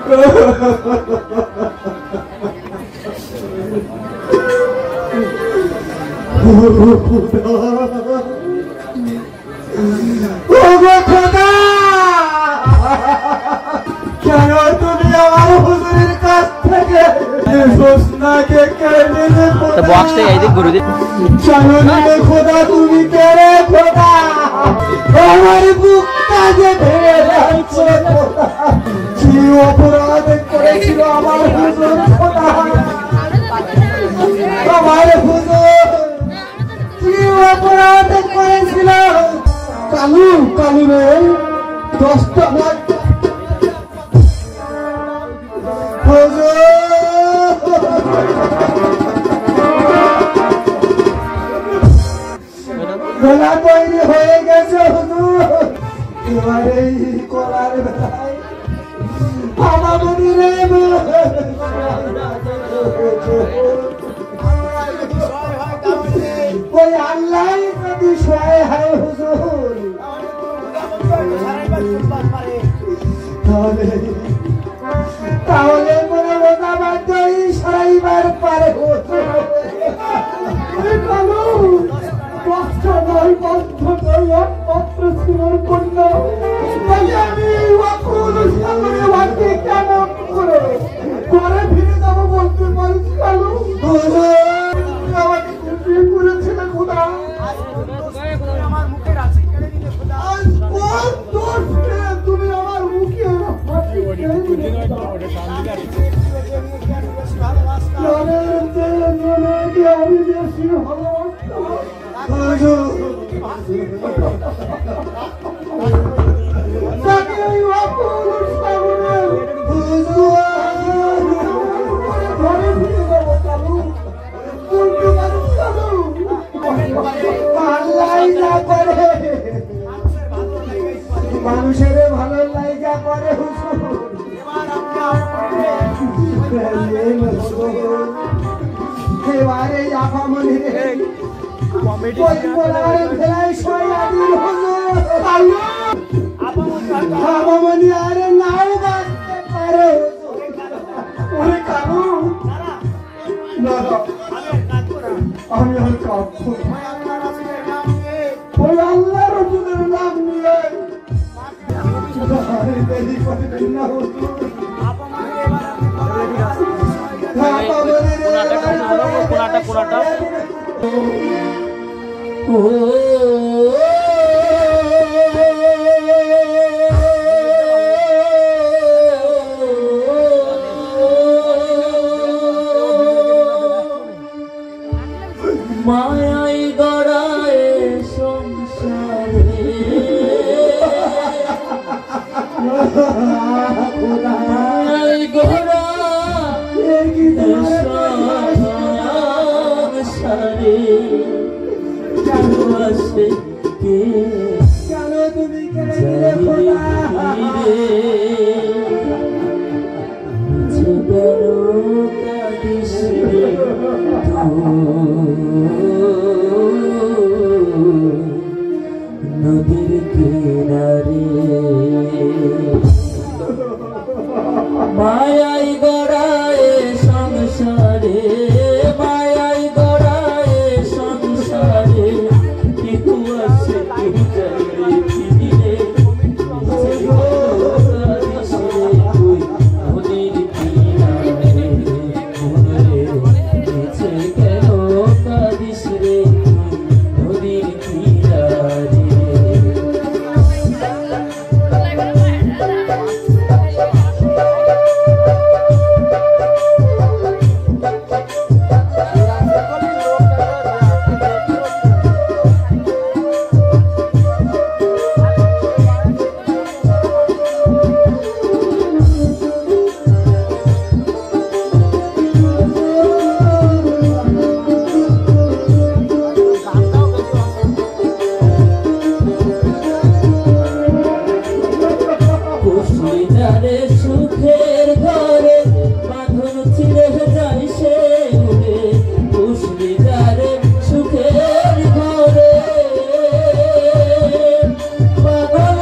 কেন তুমি আমার হুজুরের কাছ থেকে ঘোষণাকে কেড়ে নিলে? খোদা তুমি কেড়ে খোদা আমার বুকটা যে ভেঙে যাচ্ছে। কি অপরাধ করেছিল আমার হুজুর খোদা, আমার হুজুর কি অপরাধ করেছিল? কালু কালু রে 10 টাকা বেলা তৈরি হয়ে গেছে হুজুর। এবারে এই কলার বেলায় ওই আল্লাহ যদি সহায় হয় হুজুর, তাহলে মনে রোজা বাধ্য সরাইবার পারে। একমাত্র ছিল কন্যা, আমি কেমন করে ঘরে ফিরে যাবো বলতে পারিস? কালু আমাকে খুশি করেছিল খোদা। তুমি আমার মুখে আমি বেশি মানুষের ভালো লাইগা করে এবারে আপামনি আপামনি আরে নাও বাঁচতে পারে। আমি আর কাঁদবো, ওই আল্লাহ রসুলের নাম নিয়ে দেরি করবেন না হুজুর। মায়াই গড়ায় সংসারে, মায়াই গড়ায় সংসারে, কেন আসে কে কেন তুমি কেড়ে নদীর কিনারে মায়াই গড়ায় সংসারে, মায়াই গড়ায় সংসারে, কেউ আসে কেউ যায় ফিরে নদীর কিনারে। কেন কাঁদিস রে নদীর কিনারে? সুখের ঘরে বাঁধন ছিঁড়ে যায় সে উড়ে, পুষলি যারে সুখের ঘরে পাগল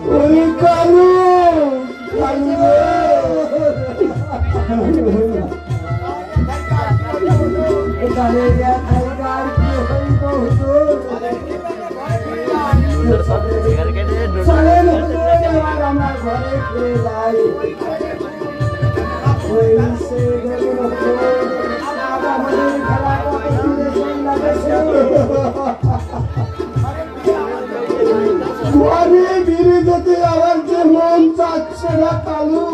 ওই কালু কালু এখানে আমার ঘরে ফিরে যাই ওই সে আমাদের খেলা ঘরে ফিরে যেতে আমার যে মন চাচ্ছে না কালু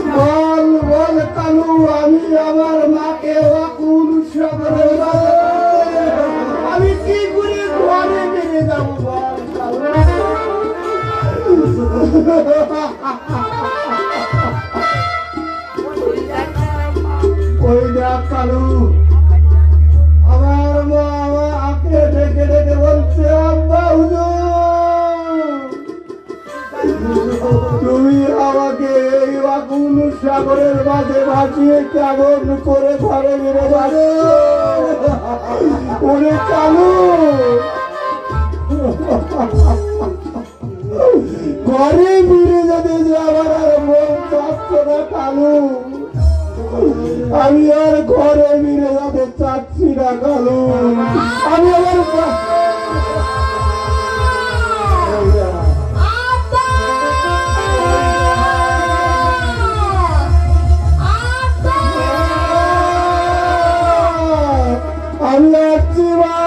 বল বল কালু আমি আমার মাকে অকুল সাগরে আমি কি করে ঘরে ফিরে যাবো বল কালু ওই দেখ কালু আমার মা আমাকে ডেকে ডেকে বলছে আব্বা হুজুর তুমি আমাকে এই আকুল সাগরের মাঝে ভাসিয়ে কেমন করে ঘরে ফিরে যাবে ওরে কালু ঘরে ফিরে যেতে যে আমার আর মন চাচ্ছে না কালু আমি আর ঘরে ফিরে যেতে চাচ্ছি না কালু আমি আমার আমি আসছি মা